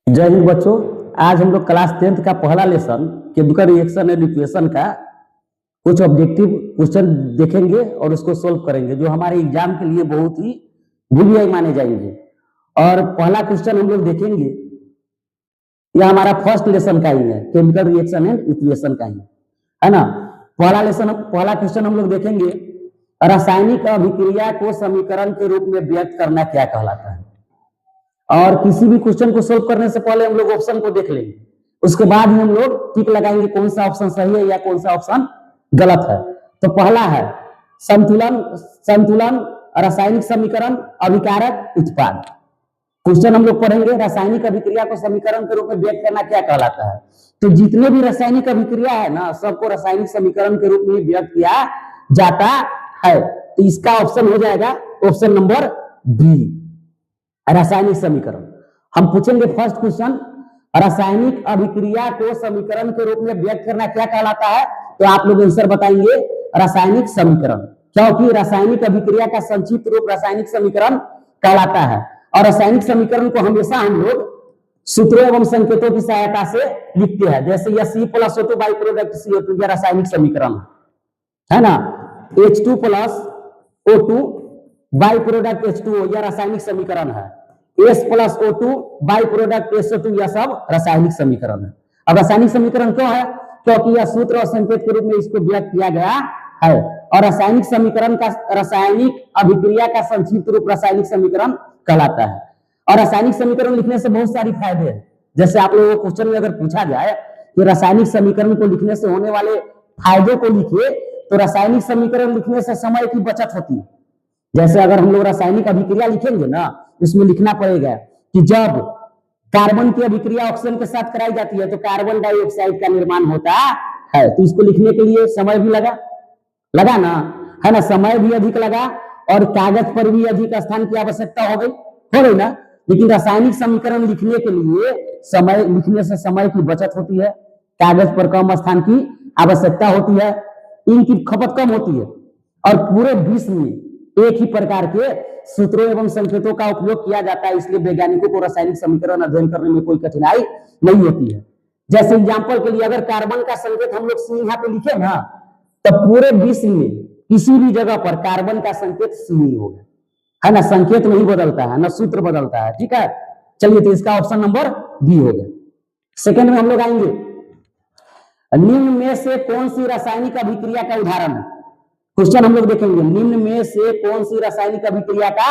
जय हिंद बच्चों। आज हम लोग क्लास 10th का पहला lesson chemical reaction and equation का कुछ ऑब्जेक्टिव क्वेश्चन देखेंगे और उसको सोल्व करेंगे, जो हमारे एग्जाम के लिए बहुत ही बुनियादी माने जाएंगे। और पहला क्वेश्चन हम लोग देखेंगे, यह हमारा फर्स्ट लेसन का ही है, केमिकल रिएक्शन एंड इक्वेशन का ही है ना। पहला क्वेश्चन हम लोग देखेंगे, रासायनिक अभिक्रिया को समीकरण के रूप में व्यक्त करना क्या कहलाता है। और किसी भी क्वेश्चन को सोल्व करने से पहले हम लोग ऑप्शन को देख लेंगे, उसके बाद ही हम लोग टिक लगाएंगे कौन सा ऑप्शन सही है या कौन सा ऑप्शन गलत है। तो पहला है संतुलन रासायनिक समीकरण अभिकारक उत्पाद। क्वेश्चन हम लोग पढ़ेंगे, रासायनिक अभिक्रिया को समीकरण के रूप में व्यक्त करना क्या कहलाता है। तो जितने भी रासायनिक अभिक्रिया है ना, सबको रासायनिक समीकरण के रूप में व्यक्त किया जाता है। तो इसका ऑप्शन हो जाएगा ऑप्शन नंबर बी, रासायनिक समीकरण। हम पूछेंगे फर्स्ट क्वेश्चन, रासायनिक अभिक्रिया को समीकरण के रूप में व्यक्त करना क्या कहलाता है। तो आप लोग आंसर बताएंगे रासायनिक समीकरण, क्योंकि रासायनिक अभिक्रिया का संक्षिप्त रूप रासायनिक समीकरण कहलाता है। और रासायनिक समीकरण को हमेशा हम लोग सूत्रों एवं संकेतों की सहायता से लिखते हैं, जैसे यह C+O2 बाई प्रोडक्ट CO2 यह रासायनिक समीकरण है ना। H2+O2 बाई प्रोडक्ट H2O यह रासायनिक समीकरण है। S+O2 बाई प्रोडक्ट SO2 यह सब रासायनिक समीकरण है। अब रासायनिक समीकरण क्यों है, क्योंकि यह सूत्र और संकेत के रूप में इसको व्यक्त किया गया है। और रासायनिक समीकरण का रासायनिक अभिक्रिया का संक्षिप्त रूप रासायनिक समीकरण कहलाता है। और रासायनिक समीकरण लिखने से बहुत सारी फायदे हैं। जैसे आप लोगों को क्वेश्चन में अगर पूछा जाए कि रासायनिक समीकरण को लिखने से होने वाले फायदों को लिखिए, तो रासायनिक समीकरण लिखने से समय की बचत होती है। जैसे अगर हम लोग रासायनिक अभिक्रिया लिखेंगे ना, इसमें लिखना पड़ेगा कि जब कार्बन की अभिक्रिया ऑक्सीजन के साथ कराई जाती है तो कार्बन डाइऑक्साइड का निर्माण होता है। तो इसको लिखने के लिए समय भी लगा ना, है ना, समय भी अधिक लगा और कागज पर भी अधिक स्थान की आवश्यकता हो गई ना। लेकिन रासायनिक समीकरण लिखने के लिए लिखने से समय की बचत होती है, कागज पर कम स्थान की आवश्यकता होती है, इनकी खपत कम होती है और पूरे विश्व में एक ही प्रकार के सूत्रों एवं संकेतों का उपयोग किया जाता है। इसलिए वैज्ञानिकों को रासायनिक समीकरण अध्ययन करने में कोई कठिनाई नहीं होती है। जैसे एग्जांपल के लिए अगर कार्बन का संकेत हम लोग सी यहाँ पे लिखे ना, तो पूरे विश्व में किसी भी जगह पर कार्बन का संकेत सी ही होगा, है ना। संकेत नहीं बदलता है, ना सूत्र बदलता है। ठीक है, चलिए, तो इसका ऑप्शन नंबर बी हो गया। सेकेंड में हम लोग आएंगे, निम्न में से कौन सी रासायनिक अभिक्रिया का उदाहरण है। क्वेश्चन हम लोग देखेंगे, निम्न में से कौन सी रासायनिक अभिक्रिया का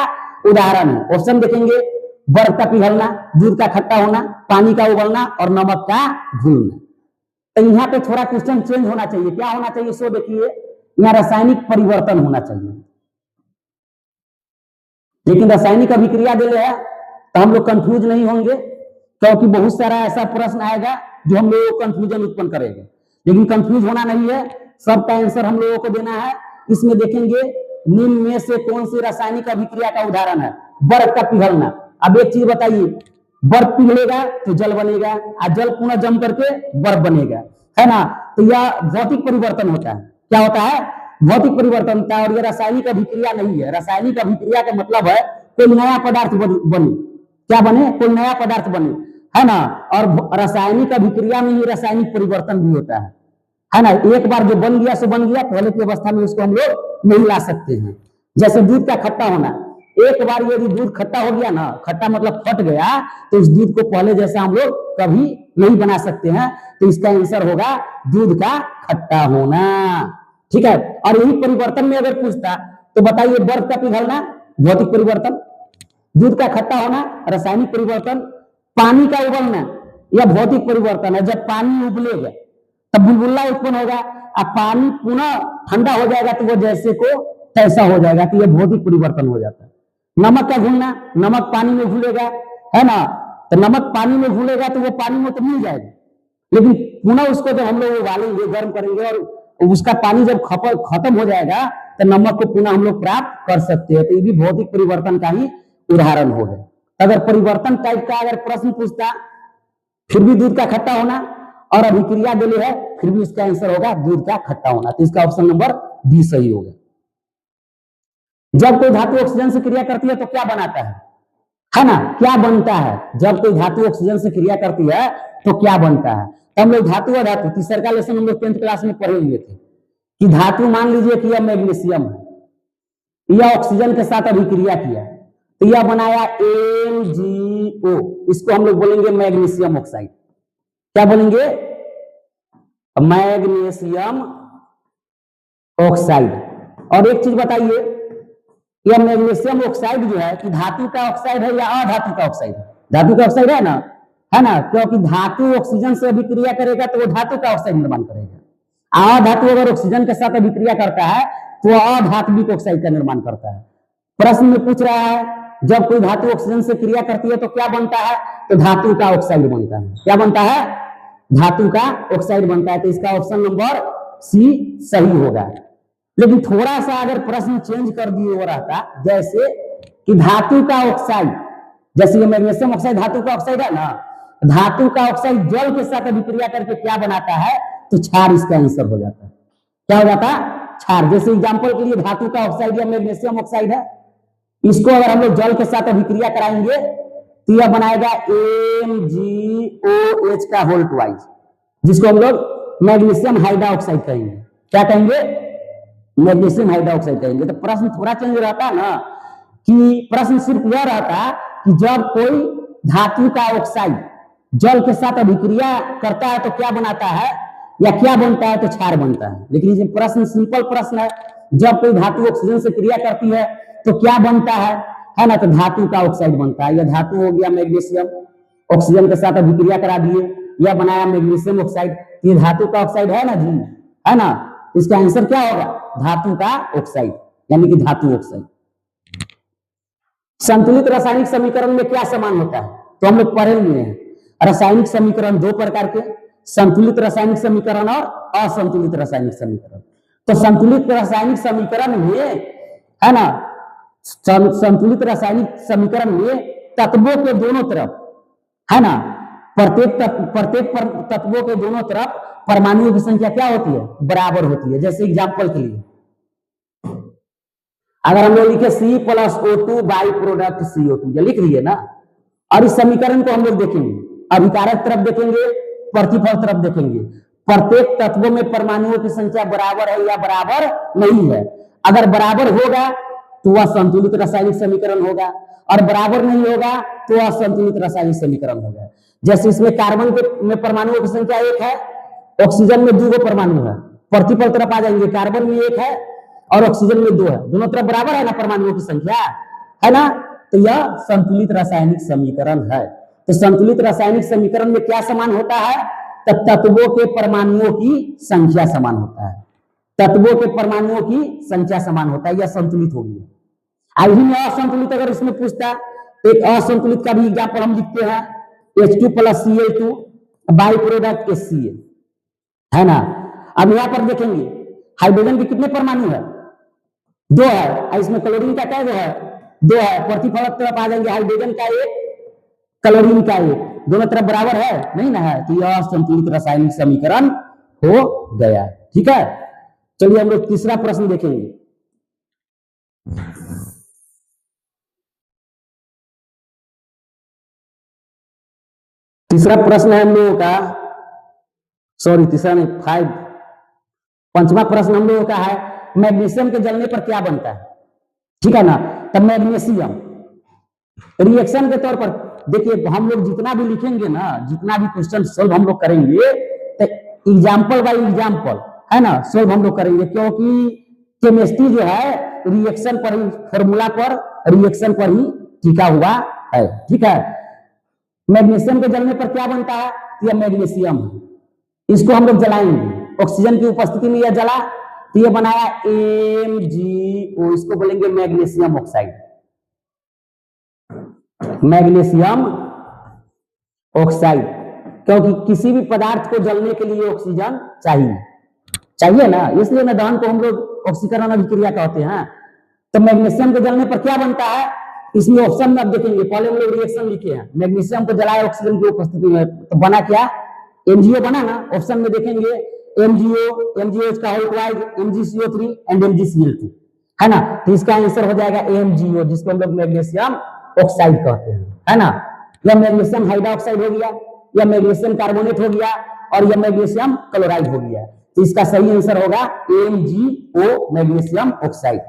उदाहरण है। ऑप्शन देखेंगे, बर्फ का पिघलना, दूध का खट्टा होना, पानी का उबलना और नमक का घुलना। तो यहाँ पे थोड़ा क्वेश्चन चेंज होना चाहिए। क्या होना चाहिए, सो देखिए, यहाँ रासायनिक परिवर्तन होना चाहिए। लेकिन रासायनिक अभिक्रिया दे है तो हम लोग कंफ्यूज नहीं होंगे, क्योंकि बहुत सारा ऐसा प्रश्न आएगा जो हम लोगों को कंफ्यूजन उत्पन्न करेगा। लेकिन कंफ्यूज होना नहीं है, सबका आंसर हम लोगों को देना है। इसमें देखेंगे, निम्न में से कौन सी रासायनिक अभिक्रिया का उदाहरण है, बर्फ का पिघलना। अब एक चीज बताइए, बर्फ पिघलेगा तो जल बनेगा और जल पुनः जम करके बर्फ बनेगा, है ना। तो यह भौतिक परिवर्तन होता है। क्या होता है, भौतिक परिवर्तन होता है। और यह रासायनिक अभिक्रिया नहीं है। रासायनिक अभिक्रिया का मतलब है कोई नया पदार्थ बने। क्या बने, कोई नया पदार्थ बने, है ना। और रासायनिक अभिक्रिया में ही रासायनिक परिवर्तन भी होता है ना। एक बार जो बन गया सो बन गया, पहले की अवस्था में उसको हम लोग नहीं ला सकते हैं। जैसे दूध का खट्टा होना, एक बार यदि दूध खट्टा हो गया ना, खट्टा मतलब फट गया, तो उस दूध को पहले जैसा हम लोग कभी नहीं बना सकते हैं। तो इसका आंसर होगा दूध का खट्टा होना। ठीक है, और यही परिवर्तन में अगर पूछता तो बताइए, बर्फ का पिघलना भौतिक परिवर्तन, दूध का खट्टा होना रासायनिक परिवर्तन, पानी का उबलना यह भौतिक परिवर्तन है। जब पानी उबलेगा तब बुलबुला उत्पन्न होगा, अब पानी पुनः ठंडा हो जाएगा तो वो जैसे को तैसा हो जाएगा। तो यह भौतिक परिवर्तन हो जाता है। नमक का घुलना, नमक पानी में घुलेगा, है ना। तो नमक पानी में घुलेगा तो वो पानी में तो मिल जाएगा, लेकिन पुनः उसको जब हम लोग उबालेंगे, गर्म करेंगे और उसका पानी जब खत्म हो जाएगा तो नमक को पुनः हम लोग प्राप्त कर सकते हैं। तो ये भी भौतिक परिवर्तन का ही उदाहरण हो गया। अगर परिवर्तन टाइप का अगर प्रश्न पूछता, फिर भी दूध का खट्टा होना और अभिक्रिया दिले है, फिर भी इसका आंसर होगा दूध का खट्टा होना। तो इसका ऑप्शन नंबर बी सही होगा। जब कोई धातु ऑक्सीजन से क्रिया करती है तो क्या बनाता है ना, क्या बनता है जब कोई धातु ऑक्सीजन से क्रिया करती है तो क्या बनता है। तो हम लोग धातु और धातु तीसरा का लेसन हम लोग 10th क्लास में पढ़े हुए थे कि धातु मान लीजिए कि यह मैग्नीशियम है, यह ऑक्सीजन के साथ अभिक्रिया किया तो यह बनाया MgO, इसको हम लोग बोलेंगे मैग्नीशियम ऑक्साइड। क्या बोलेंगे, मैग्नीशियम ऑक्साइड। और एक चीज बताइए, यह मैग्नीशियम ऑक्साइड जो है कि धातु का ऑक्साइड है या अधातु का ऑक्साइड है। धातु का ऑक्साइड है ना, क्योंकि धातु ऑक्सीजन से अभिक्रिया करेगा तो वो धातु का ऑक्साइड निर्माण करेगा। अधातु अगर ऑक्सीजन के साथ अभिक्रिया करता है तो अधात्विक ऑक्साइड का निर्माण करता है। प्रश्न में पूछ रहा है जब कोई धातु ऑक्सीजन से क्रिया करती है तो क्या बनता है, तो धातु का ऑक्साइड बनता है। क्या बनता है, धातु का ऑक्साइड बनता है। तो इसका ऑप्शन नंबर सी सही होगा। लेकिन थोड़ा सा अगर प्रश्न चेंज कर दिए हो रहता, जैसे कि धातु का ऑक्साइड, जैसे ये मैग्नीशियम ऑक्साइड धातु का ऑक्साइड है ना, धातु का ऑक्साइड जल के साथ अभिक्रिया करके क्या बनाता है, तो क्षार इसका आंसर हो जाता है। क्या हो जाता है, क्षार। जैसे एग्जांपल के लिए धातु का ऑक्साइड या मैग्नीशियम ऑक्साइड है, इसको अगर हम लोग जल के साथ अभिक्रिया कराएंगे तो यह बनाएगा MgOH का होल ट्वाइस, जिसको हम लोग मैग्नीशियम हाइड्रोक्साइड कहेंगे। क्या कहेंगे, मैग्नीशियम हाइड्रोक्साइड कहेंगे। तो प्रश्न थोड़ा चेंज रहता ना, कि प्रश्न सिर्फ यह रहता कि जब कोई धातु का ऑक्साइड जल के साथ अभिक्रिया करता है तो क्या बनाता है या क्या बनता है, तो क्षार बनता है। लेकिन ये प्रश्न सिंपल प्रश्न है, जब कोई धातु ऑक्सीजन से क्रिया करती है तो क्या बनता है ना, तो धातु का ऑक्साइड बनता है। यह धातु हो गया मैग्नीशियम, ऑक्सीजन के साथ अभिक्रिया करा दिए, यह बनाया मैग्नीशियम ऑक्साइड। ये धातु का ऑक्साइड है ना जी, है ना, इसका आंसर क्या होगा, धातु का ऑक्साइड, यानी कि धातु ऑक्साइड। संतुलित रासायनिक समीकरण में क्या समान होता है, तो हम लोग पढ़े हुए हैं रासायनिक समीकरण दो प्रकार के, संतुलित रासायनिक समीकरण और असंतुलित रासायनिक समीकरण। तो संतुलित रासायनिक समीकरण में, है ना, संतुलित रासायनिक समीकरण में तत्वों के दोनों तरफ, है ना, प्रत्येक तत्वों के दोनों तरफ परमाणुओं की संख्या क्या होती है, बराबर होती है। जैसे एग्जांपल के लिए अगर हम लोग लिखे C+O2 बाई प्रोडक्ट CO2, ये लिख रही है ना, और इस समीकरण को हम लोग देखेंगे, अभिकारक तरफ देखेंगे, प्रतिफल तरफ देखेंगे, प्रत्येक तत्वों में परमाणुओं की संख्या बराबर है या बराबर नहीं है। अगर बराबर होगा तो वह संतुलित रासायनिक समीकरण होगा, और बराबर नहीं होगा तो वह असंतुलित रासायनिक समीकरण होगा। जैसे इसमें कार्बन में परमाणुओं की संख्या 1 है, ऑक्सीजन में 2 परमाणु है, प्रतिफल तरफ आ जाएंगे, कार्बन में 1 है और ऑक्सीजन में 2 है, दोनों तरफ बराबर है ना परमाणुओं की संख्या, है ना, तो यह संतुलित रासायनिक समीकरण है। तो संतुलित रासायनिक समीकरण में क्या समान होता है, तत्वों के परमाणुओं की संख्या समान होता है, तत्वों के परमाणुओं की संख्या समान होता है, यह संतुलित होगी। आई में असंतुलित अगर इसमें पूछता, एक असंतुलित का भी एग्जाम्पल हम लिखते हैं, H2 + Cl2 by product HCl, है ना। अब यहां पर देखेंगे हाइड्रोजन के कितने परमाणु है, 2 है, इसमें क्लोरीन का क्या है, 2 है, प्रतिफल तरफ आ जाएंगे, हाइड्रोजन का 1, क्लोरीन का 1, दोनों तरफ बराबर है नहीं ना, है, तो यह संतुलित रासायनिक समीकरण हो गया। ठीक है, चलिए हम लोग तीसरा प्रश्न देखेंगे। तीसरा प्रश्न है हम लोगों का, सॉरी तीसरा नहीं 5, पंचवा प्रश्न हम लोगों का है, मैग्नीशियम के जलने पर क्या बनता है। ठीक है ना, तब मैग्नीशियम रिएक्शन के तौर पर देखिए, हम लोग जितना भी लिखेंगे ना, जितना भी क्वेश्चन सोल्व हम लोग करेंगे तो एग्जाम्पल बाय एग्जाम्पल, है ना, सोल्व हम लोग करेंगे, क्योंकि केमिस्ट्री जो है रिएक्शन पर ही, फॉर्मूला पर, रिएक्शन पर ही टिका हुआ है। ठीक है, मैग्नीशियम के जलने पर क्या बनता है, यह मैग्नीशियम है, इसको हम लोग जलाएंगे, ऑक्सीजन की उपस्थिति में यह जला तो यह बनाया MgO, इसको बोलेंगे मैग्नीशियम ऑक्साइड, मैग्नीशियम ऑक्साइड। क्योंकि किसी भी पदार्थ को जलने के लिए ऑक्सीजन चाहिए ना, इसलिए ना दहन को हम लोग ऑक्सीकरण अभिक्रिया कहते हैं। तो मैग्नीशियम के जलने पर क्या बनता है, इसमें ऑप्शन में आप देखेंगे, पहले हम लोग रिएक्शन लिखे हैं, मैग्नीशियम को जलाए ऑक्सीजन की उपस्थिति में, तो बना क्या, MgO बना ना। ऑप्शन में देखेंगे MgOH का whole twice, MgCO3 and MgCl2, है ना, तो इसका आंसर हो जाएगा MgO, जिसको हम लोग मैग्नीशियम ऑक्साइड कहते हैं, है ना। यह मैग्नीशियम हाइड्रोक्साइड हो गया, यह मैग्नीशियम कार्बोनेट हो गया, और यह मैग्नीशियम क्लोराइड हो गया। तो इसका सही आंसर होगा MgO, मैग्नीशियम ऑक्साइड।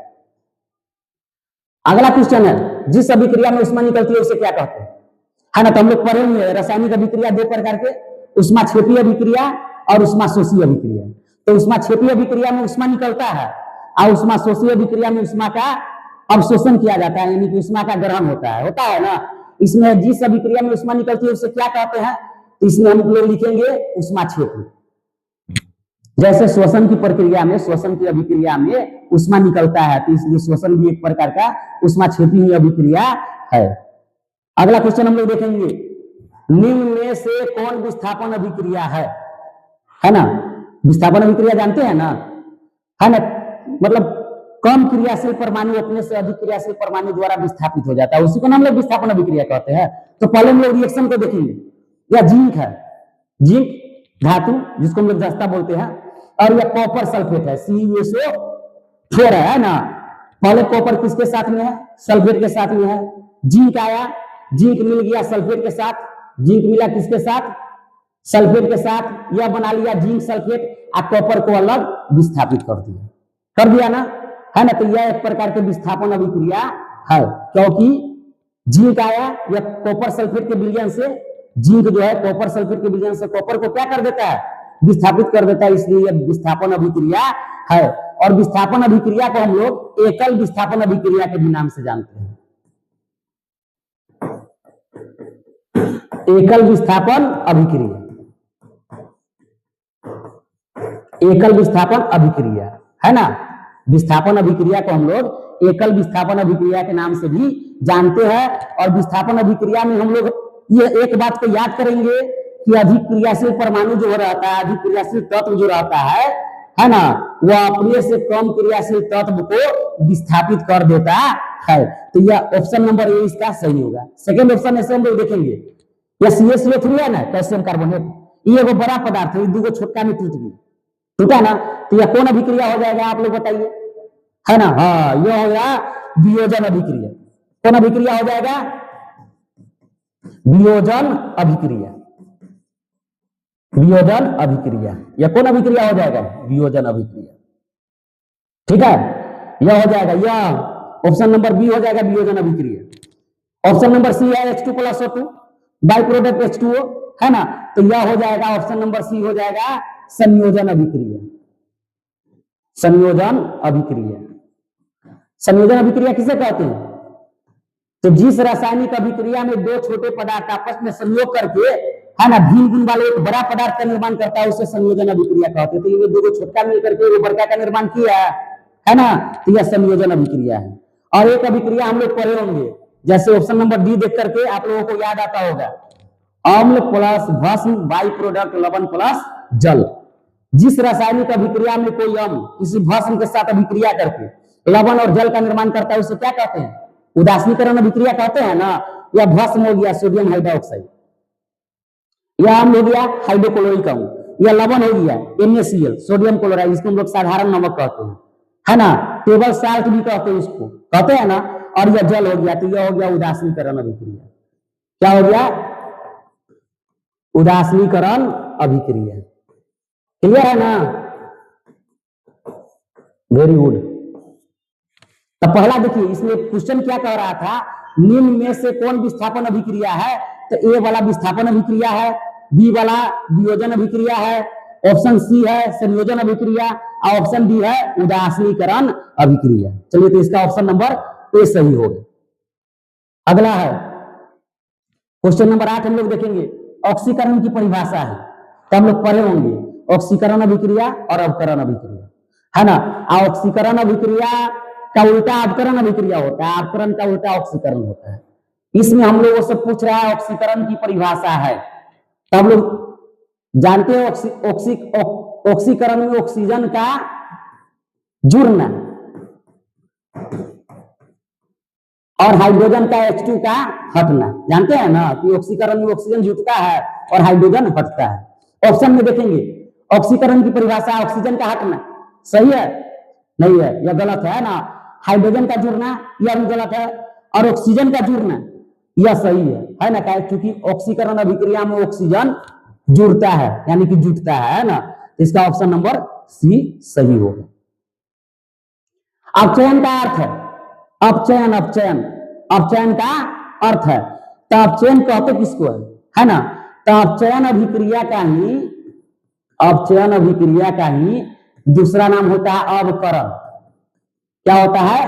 अगला क्वेश्चन है, जिस अभिक्रिया में उष्मा निकलती है उसे क्या कहते हैं, है ना। तो हम लोग पढ़े हुए रासायनिक अभिक्रिया दो प्रकार के, उष्माक्षेपीय अभिक्रिया और उष्माशोषी अभिक्रिया। तो उष्माक्षेपीय अभिक्रिया में उष्मा निकलता है, और उष्माशोषी अभिक्रिया में उष्मा का अवशोषण किया जाता है, यानी कि उष्मा का ग्रहण होता है ना। इसमें जिस अभिक्रिया में उष्मा निकलती है उसे क्या कहते हैं, तो इसमें हम लोग लिखेंगे उष्माक्षेपी। जैसे श्वसन की प्रक्रिया में, श्वसन की अभिक्रिया में उष्मा निकलता है, तो इसलिए श्वसन भी एक प्रकार का उष्माक्षेपी अभिक्रिया है। अगला क्वेश्चन हम लोग देखेंगे, निम्न में से कौन विस्थापन अभिक्रिया है ना। विस्थापन अभिक्रिया जानते हैं ना, है ना। मतलब कम क्रियाशील परमाणु अपने से अधिक क्रियाशील परमाणु द्वारा विस्थापित हो जाता है, उसी को हम लोग विस्थापन अभिक्रिया कहते हैं। तो पहले हम लोग रिएक्शन को देखेंगे। यह जिंक है, जिंक धातु जिसको हम लोग जस्ता बोलते हैं, और यह कॉपर सल्फेट है, CuSO4 है ना। पहले कॉपर किसके साथ में है, सल्फेट के साथ में है। जिंक आया, जिंक मिल गया सल्फेट के साथ, जिंक मिला किसके साथ, सल्फेट के साथ, यह बना लिया जिंक सल्फेट, और कॉपर को अलग विस्थापित कर दिया ना, है ना। तो यह एक प्रकार के विस्थापन अभिक्रिया है, क्योंकि जिंक आया, यह कॉपर सल्फेट के विलयन से, जिंक जो है कॉपर सल्फेट के विलयन से कॉपर को क्या कर देता है, विस्थापित कर देता है, इसलिए यह विस्थापन अभिक्रिया है। और विस्थापन अभिक्रिया को हम लोग एकल विस्थापन अभिक्रिया के भी नाम से जानते हैं। एकल विस्थापन अभिक्रिया, एकल विस्थापन अभिक्रिया, है ना। विस्थापन अभिक्रिया को हम लोग एकल विस्थापन अभिक्रिया के नाम से भी जानते हैं। और विस्थापन अभिक्रिया में हम लोग ये एक बात को याद करेंगे कि अधिक क्रियाशील परमाणु जो रहता है, अधिक क्रियाशील तत्व जो रहता है ना, वह अपने से कम क्रियाशील तत्व को विस्थापित कर देता है। तो यह ऑप्शन नंबर ए इसका सही होगा। सेकंड ऑप्शन ऐसे हम लोग देखेंगे, यह CaCO3 है ना, कैल्शियम कार्बोनेट, ये वो बड़ा पदार्थ है, दो छोटका में टूटा ना। तो यह कौन अभिक्रिया हो जाएगा, आप लोग बताइए, है ना। हाँ, यह हो गया वियोजन अभिक्रिया। कौन अभिक्रिया हो जाएगा, वियोजन अभिक्रिया। वियोजन अभिक्रिया, यह कौन अभिक्रिया हो जाएगा, वियोजन अभिक्रिया। ठीक है, यह हो जाएगा, यह ऑप्शन नंबर बी हो जाएगा, वियोजन अभिक्रिया। ऑप्शन नंबर सी है H2+O2, बाई प्रोडक्ट H2O, है ना। तो यह हो जाएगा ऑप्शन नंबर सी हो जाएगा संयोजन अभिक्रिया। संयोजन अभिक्रिया, संयोजन अभिक्रिया किसे कहते हैं, तो जिस रासायनिक अभिक्रिया में दो छोटे पदार्थ आपस में संयोग करके, है ना, भिन्न गुण वाले एक बड़ा पदार्थ का निर्माण करता है, उसे संयोजन अभिक्रिया कहते हैं। तो ये दो छोटा मिलकर के वो बड़का का निर्माण किया है ना, तो यह संयोजन अभिक्रिया है। और एक अभिक्रिया हम लोग पढ़े होंगे, जैसे ऑप्शन नंबर डी देख करके आप लोगों को याद आता होगा, अम्ल प्लस भस्म बाई प्रोडक्ट लवण प्लस जल। जिस रासायनिक अभिक्रिया में कोई अम्ल किसी भस्म के साथ अभिक्रिया करके लवण और जल का निर्माण करता है, उसे क्या कहते हैं, उदासीनीकरण अभिक्रिया कहते हैं ना। यह भस्म हो गया सोडियम हाइड्रोक्साइड, यह अम्ल हो गया हाइड्रोक्लोरिक अम्ल, यह लवण हो गया NaCl सोडियम क्लोराइड, इसको हम लोग साधारण नमक कहते हैं, है ना। टेबल साल्ट भी कहते हैं इसको, कहते हैं ना। और यह जल हो गया, तो यह हो गया उदासीनीकरण अभिक्रिया। क्या हो गया, उदासीनीकरण अभिक्रिया। क्लियर है ना, वेरी गुड। तो पहला देखिए, इसमें क्वेश्चन क्या कह रहा था, निम्न में से कौन विस्थापन अभिक्रिया है, तो ए वाला विस्थापन अभिक्रिया है, बी वाला वियोजन अभिक्रिया है, ऑप्शन सी है संयोजन अभिक्रिया, और ऑप्शन डी है उदासीनीकरण अभिक्रिया। चलिए, तो इसका ऑप्शन नंबर ए सही होगा। अगला है क्वेश्चन नंबर 8, हम लोग देखेंगे ऑक्सीकरण की परिभाषा है। तो हम लोग पढ़े होंगे ऑक्सीकरण अभिक्रिया और अवकरण अभिक्रिया, है ना। ऑक्सीकरण अभिक्रिया का उल्टा अवकरण अभिक्रिया होता है, अवकरण का उल्टा ऑक्सीकरण होता है। इसमें हम लोगों से पूछ रहा है ऑक्सीकरण की परिभाषा है। तो हम लोग जानते हैं ऑक्सीकरण में ऑक्सीजन का जुड़ना और हाइड्रोजन का H2 का हटना, जानते हैं ना कि ऑक्सीकरण में ऑक्सीजन जुटता है और हाइड्रोजन हटता है। ऑप्शन में देखेंगे ऑक्सीकरण की परिभाषा ऑक्सीजन का हटना, सही है, नहीं है, यह गलत है ना। हाइड्रोजन का जुड़ना, यह भी गलत है। और ऑक्सीजन का जुड़ना, यह सही है ना। क्या, क्योंकि ऑक्सीकरण अभिक्रिया में ऑक्सीजन जुड़ता है, यानी कि जुटता है ना। इसका ऑप्शन नंबर सी सही होगा। अपचयन का अर्थ है, अपचयन अपचयन अपचयन का अर्थ है, तो अपचयन कहते किसको है ना। तो अपचयन अभिक्रिया का ही दूसरा नाम होता है अवकरण। क्या होता है,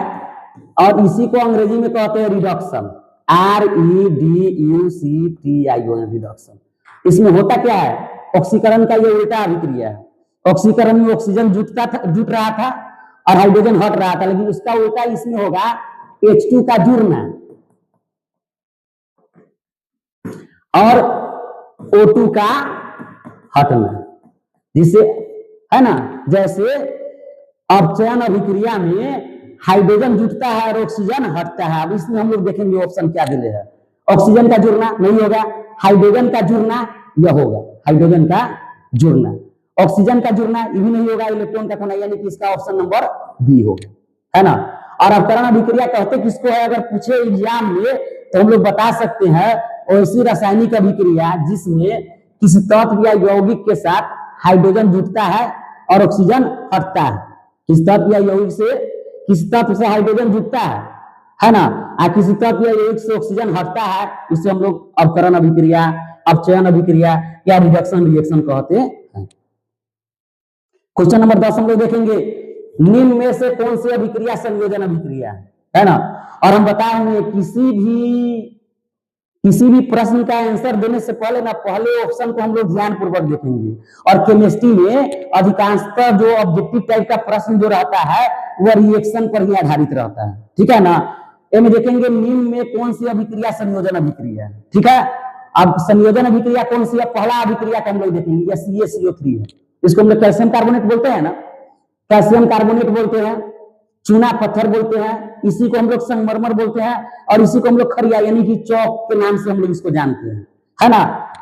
और इसी को अंग्रेजी में कहते हैं रिडक्शन, REDUCTION, रिडक्शन। इसमें होता क्या है, ऑक्सीकरण का ये उल्टा अभिक्रिया है। ऑक्सीकरण में ऑक्सीजन जुट रहा था और हाइड्रोजन हट रहा था, लेकिन उसका उल्टा इसमें होगा H2 का जुड़ना और O2 का हटना, जिसे है ना, जैसे अपचयन अभिक्रिया में हाइड्रोजन जुटता है और ऑक्सीजन हटता है। अब इसमें हम लोग देखेंगे ऑप्शन क्या दिले है। ऑक्सीजन का जुड़ना नहीं होगा, हाइड्रोजन का जुड़ना यह होगा, हाइड्रोजन का जुड़ना। ऑक्सीजन का जुड़ना ये भी नहीं होगा, इलेक्ट्रॉन का खोना, यानी कि इसका ऑप्शन नंबर बी होगा, है ना। और अपकरण अभिक्रिया कहते किसको है, अगर पूछे एग्जाम में तो हम लोग बता सकते हैं ऐसी रासायनिक अभिक्रिया जिसमें किसी तत्व या यौगिक के साथ हाइड्रोजन जुटता है और ऑक्सीजन हटता है। किस तत्व या यौगिक से, किस तत्व से हाइड्रोजन जुटता है ना, और किसी तत्व या यौगिक से ऑक्सीजन हटता है, इसे हम लोग अपकरण अभिक्रिया, अपचयन अभिक्रिया या रिडक्शन रिएक्शन कहते हैं। क्वेश्चन नंबर 10 हम लोग देखेंगे, निम्न में से कौन सी अभिक्रिया संयोजन अभिक्रिया है ना। और हम बताएंगे किसी भी प्रश्न का आंसर देने से पहले ना, पहले ऑप्शन को हम लोग ध्यान पूर्वक देखेंगे। और केमिस्ट्री में अधिकांशतः जो ऑब्जेक्टिव टाइप का प्रश्न जो रहता है वह रिएक्शन पर ही आधारित रहता है, ठीक है ना। इसमें देखेंगे निम्न में कौन सी अभिक्रिया संयोजन अभिक्रिया है, ठीक है। अब संयोजन अभिक्रिया कौन सी है, पहला अभिक्रिया का हम लोग देखेंगे, यह CaCO3 है। इसको हम लोग कैल्शियम कार्बोनेट बोलते हैं ना, कैल्शियम कार्बोनेट बोलते हैं, चूना पत्थर बोलते हैं, इसी को हम लोग संगमरमर बोलते हैं, और इसी को हम लोग खरिया यानी कि चौक के नाम से हम लोग इसको जानते हैं, है ना।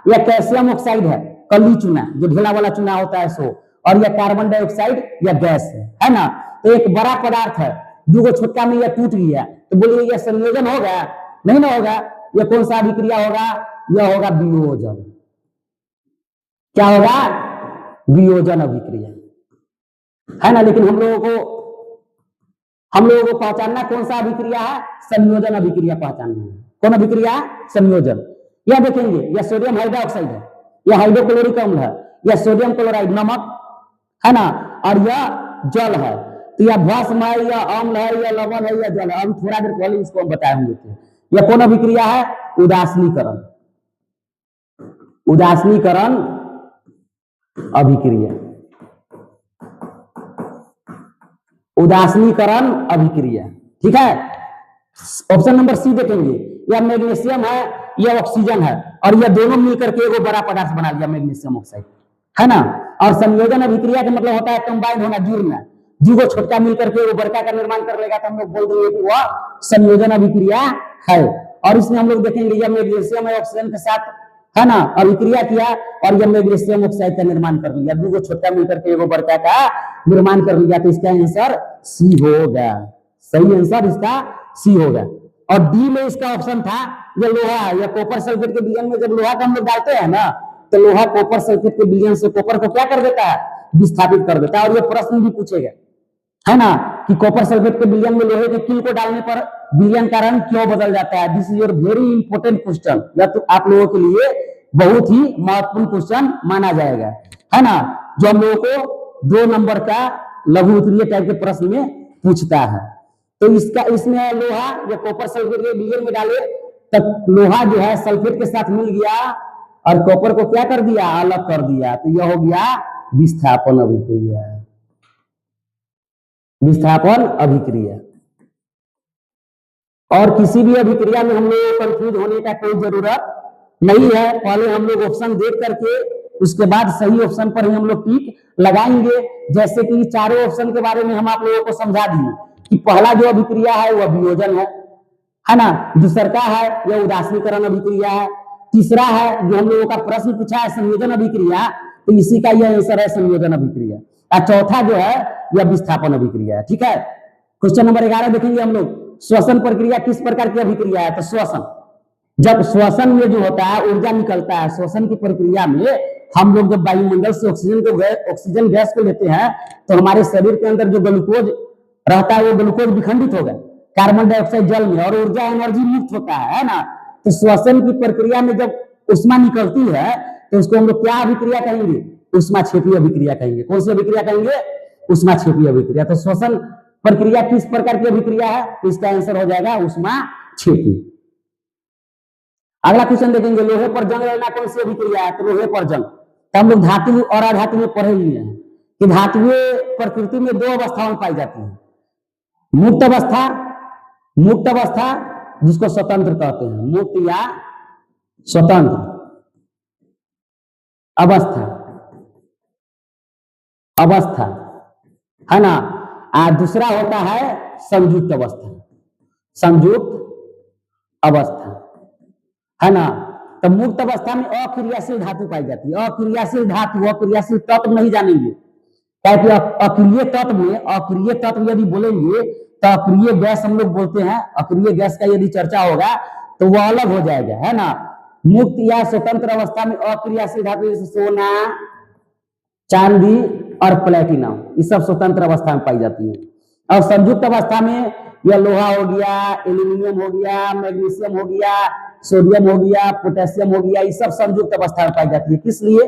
यह कैल्शियम ऑक्साइड है, कली चूना जो ढेला वाला चूना होता है सो, और यह कार्बन डाइऑक्साइड या गैस है ना। तो एक बड़ा पदार्थ है, दो छोटका में यह टूट गया, तो बोलिए यह संयोजन होगा, नहीं ना होगा। यह कौन सा अभिक्रिया होगा, यह होगा वियोजन। क्या होगा, वियोजन अभिक्रिया, है ना। लेकिन हम लोगों को पहचानना कौन सा अभिक्रिया है, संयोजन अभिक्रिया पहचानना है। कौन अभिक्रिया, संयोजन। यह देखेंगे, यह सोडियम हाइड्रोक्साइड है, यह हाइड्रोक्लोरिक अम्ल है, यह सोडियम क्लोराइड नमक है ना, और यह जल है। तो यह भस्म है, यह अम्ल है, यह लवण है, यह जल है। अभी थोड़ा देर पहले इसको हम बताएंगे। यह कौन अभिक्रिया है, उदासीनीकरण, उदासीनीकरण अभिक्रिया, उदासीनीकरण अभिक्रिया, ठीक है। ऑप्शन नंबर सी देखेंगे, यह मैग्नीशियम है, यह ऑक्सीजन है, और यह दोनों मिलकर के एक बड़ा पदार्थ बना लिया मैग्नीशियम ऑक्साइड, है ना। और संयोजन अभिक्रिया का मतलब होता है कंबाइन होना, जुड़ना। दो छोटका मिलकर के वो बड़का का निर्माण कर लेगा, तो हम लोग बोल देंगे कि वह संयोजन अभिक्रिया है। और इसमें हम लोग देखेंगे यह मैग्नीशियम और ऑक्सीजन के साथ, है ना, अभिक्रिया किया और यह मैग्नीशियम ऑक्साइड का निर्माण कर लिया, दो छोटा मिलकर के एगो बड़का का निर्माण कर लिया। तो इसका आंसर सी होगा, सही आंसर इसका सी होगा। और डी में इसका ऑप्शन था जो लोहा है, या कॉपर सल्फेट के विलयन में जब लोहा का हम लोग डालते हैं ना, तो लोहा कॉपर सल्फेट के विलयन से कॉपर को क्या कर देता है, विस्थापित कर देता है। और ये प्रश्न भी पूछेगा, है ना, कि कॉपर सल्फेट के विलयन में लोहे के किल को डालने पर विलयन का रंग क्यों बदल जाता है। This is your very important question, या तो आप लोगों के लिए बहुत ही महत्वपूर्ण क्वेश्चन माना जाएगा, है ना, जो हम लोगों को 2 नंबर का लघु उत्तरीय टाइप के प्रश्न में पूछता है। तो इसमें लोहा या कॉपर सल्फेट के विलयन में डाले, तब लोहा जो है सल्फेट के साथ मिल गया और कॉपर को क्या कर दिया, अलग कर दिया। तो यह हो गया विस्थापन अभिक्रिया, विस्थापन अभिक्रिया। और किसी भी अभिक्रिया में हम लोग कंफ्यूज होने का कोई जरूरत नहीं है। पहले हम लोग ऑप्शन देख करके उसके बाद सही ऑप्शन पर ही हम लोग टिक लगाएंगे। जैसे कि चारों ऑप्शन के बारे में हम आप लोगों को समझा दिए कि पहला जो अभिक्रिया है वह वियोजन है ना, दूसरा है यह उदासीनीकरण अभिक्रिया है, तीसरा है जो हम लोगों का प्रश्न पूछा है संयोजन अभिक्रिया, तो इसी का यह आंसर है संयोजन अभिक्रिया। और चौथा जो है यह विस्थापन अभिक्रिया है, ठीक है। क्वेश्चन नंबर 11 देखेंगे हम लोग, श्वसन प्रक्रिया किस प्रकार की अभिक्रिया है। तो श्वसन जब श्वसन में जो होता है ऊर्जा निकलता है, श्वसन की प्रक्रिया में हम लोग जब वायुमंडल से ऑक्सीजन गैस को लेते हैं तो हमारे शरीर के अंदर जो ग्लूकोज रहता है वो ग्लूकोज विखंडित होगा कार्बन डाइऑक्साइड जल में और ऊर्जा एनर्जी मुक्त होता है ना। तो श्वसन की प्रक्रिया में जब उष्मा निकलती है तो उसको हम लोग क्या अभिक्रिया कहेंगे? उष्माक्षेपीय अभिक्रिया कहेंगे। कौन सी अभिक्रिया कहेंगे? उष्माक्षेपीय अभिक्रिया। तो श्वसन प्रक्रिया किस प्रकार की अभिक्रिया है? तो इसका आंसर हो जाएगा उष्माक्षेपी। अगला क्वेश्चन देखेंगे, लोहे पर जंग लगना कौन सी अभिक्रिया है? तो लोहे पर जंग। तो हम लोग धातु और अधातु में पढ़े हुए हैं कि धातुएं प्रकृति में दो अवस्थाओं में पाई जाती है, मुक्त अवस्था जिसको स्वतंत्र कहते हैं, मुक्त या स्वतंत्र अवस्था है ना। दूसरा होता है संयुक्त अवस्था है ना। तो मुक्त अवस्था में अक्रियाशील धातु पाई जाती है। अक्रियाशील धातु, अक्रियाशील तत्व नहीं जानेंगे, क्योंकि अक्रिय तत्व यदि बोलेंगे तो अक्रिय गैस हम लोग बोलते हैं, अक्रिय गैस का यदि चर्चा होगा तो वह अलग हो जाएगा, है ना। मुक्त या स्वतंत्र अवस्था में अक्रियाशील धातु जैसे सोना, चांदी और प्लेटिनम, ये सब स्वतंत्र अवस्था में पाई जाती है। और संयुक्त अवस्था में यह लोहा हो गया, एल्यूमिनियम हो गया, मैग्नीशियम हो गया, सोडियम हो गया, पोटेशियम हो गया, ये सब संयुक्त अवस्था में पाई जाती है। किस लिए?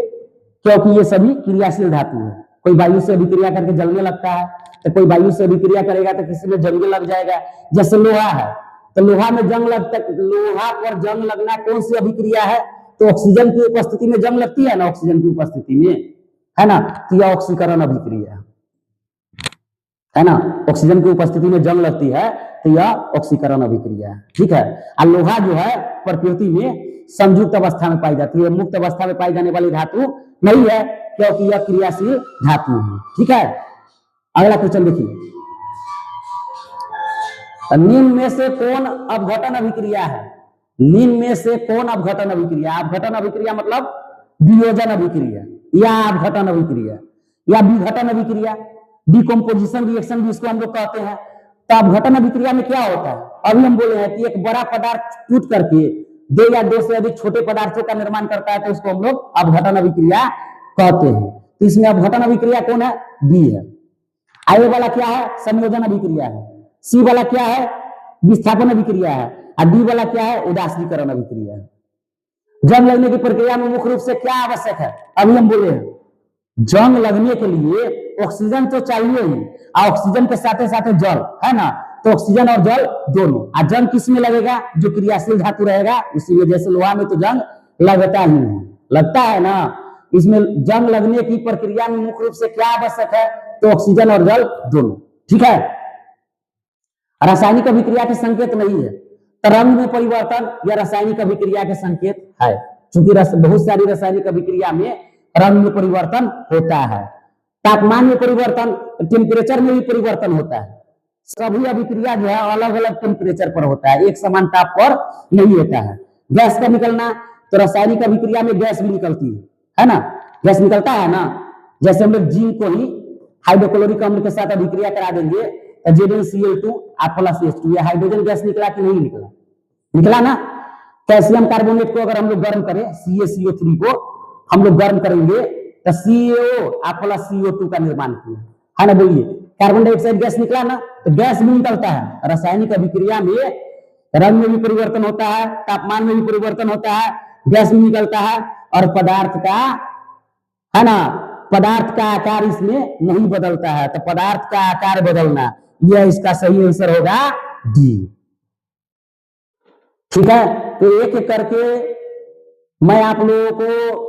क्योंकि ये सभी क्रियाशील धातु है। कोई वायु से अभिक्रिया करके जलने लगता है, तो कोई वायु से अभिक्रिया करेगा तो किसी में जंग लग जाएगा। जैसे लोहा है तो लोहा में जंग लोहा पर जंग लगना कौन सी अभिक्रिया है? तो ऑक्सीजन की उपस्थिति में जंग लगती है ना, ऑक्सीजन की उपस्थिति में, है ना। तो यह ऑक्सीकरण अभिक्रिया है ना, ऑक्सीजन की उपस्थिति में जंग लगती है तो यह ऑक्सीकरण अभिक्रिया है, ठीक है। और लोहा जो है प्रकृति में संयुक्त अवस्था में पाई जाती है, मुक्त अवस्था में पाई जाने वाली धातु नहीं है, क्योंकि यह क्रियाशील धातु है, ठीक है। अगला क्वेश्चन देखिए, निम्न में से कौन अपघटन अभिक्रिया है? निम्न में से कौन अपघटन अभिक्रिया? अपघटन अभिक्रिया मतलब वियोजन अभिक्रिया या अपघटन अभिक्रिया या विघटन अभिक्रिया, डिकम्पोजिशन रिएक्शन भी इसको हम लोग कहते हैं। तो अपघटन अभिक्रिया में क्या होता है? अभी हम बोले हैं कि एक बड़ा पदार्थ टूट करके दो या दो से अधिक छोटे पदार्थों का निर्माण करता है, तो उसको हम लोग अपघटन अभिक्रिया कहते हैं। तो इसमें अपघटन अभिक्रिया कौन है? बी है। आई वाला क्या है? संयोजन अभिक्रिया है। सी वाला क्या है? विस्थापन अभिक्रिया है। और डी वाला क्या है? उदासीकरण अभिक्रिया है। जंग लगने की प्रक्रिया में मुख्य रूप से क्या आवश्यक है? अभी हम बोले हैं जंग लगने के लिए ऑक्सीजन तो चाहिए ही, ऑक्सीजन के साथ साथ जल, है ना। तो ऑक्सीजन और जल दोनों। और जंग किस में लगेगा? जो क्रियाशील धातु रहेगा उसी में। जैसे लोहा में तो जंग लगता ही है, लगता है ना। इसमें जंग लगने की प्रक्रिया में मुख्य रूप से क्या आवश्यक है? तो ऑक्सीजन और जल दोनों, ठीक है। रासायनिक अभिक्रिया के संकेत नहीं है, तरंग में परिवर्तन या रासायनिक अभिक्रिया के संकेत है, क्योंकि बहुत सारी रासायनिक अभिक्रिया में रंग में परिवर्तन होता है, तापमान में परिवर्तन, टेम्परेचर में भी परिवर्तन होता है। सभी अभिक्रिया जो है अलग अलग टेम्परेचर पर होता है, एक समान ताप पर नहीं होता है। गैस का निकलना, तो रासायनिक अभिक्रिया में गैस भी निकलती है ना, गैस निकलता है ना। जैसे हम लोग जिंक को ही हाइड्रोक्लोरिक अम्ल के साथ अभिक्रिया करा देंगे तो ZnCl2 H2, यह हाइड्रोजन गैस निकला कि नहीं निकला? निकला ना। कैल्शियम कार्बोनेट को अगर हम लोग गर्म करें, CaCO3 को हम लोग गर्म करेंगे तो CO का निर्माण किया, है ना। बोलिए, कार्बन डाइऑक्साइड गैस निकला ना। तो गैस भी निकलता है। रासायनिक अभिक्रिया में रंग में भी परिवर्तन होता है, तापमान में भी परिवर्तन होता है, गैस भी निकलता है, और पदार्थ का, है ना, पदार्थ का आकार इसमें नहीं बदलता है। तो पदार्थ का आकार बदलना, यह इसका सही आंसर होगा डी, ठीक है। तो एक एक करके मैं आप लोगों को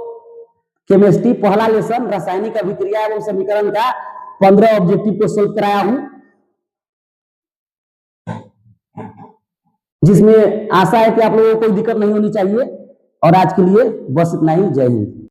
केमिस्ट्री पहला लेसन रासायनिक अभिक्रिया एवं समीकरण का 15 ऑब्जेक्टिव को सोल्व कराया हूं, जिसमें आशा है कि आप लोगों को कोई दिक्कत नहीं होनी चाहिए। और आज के लिए बस इतना ही। जय हिंद।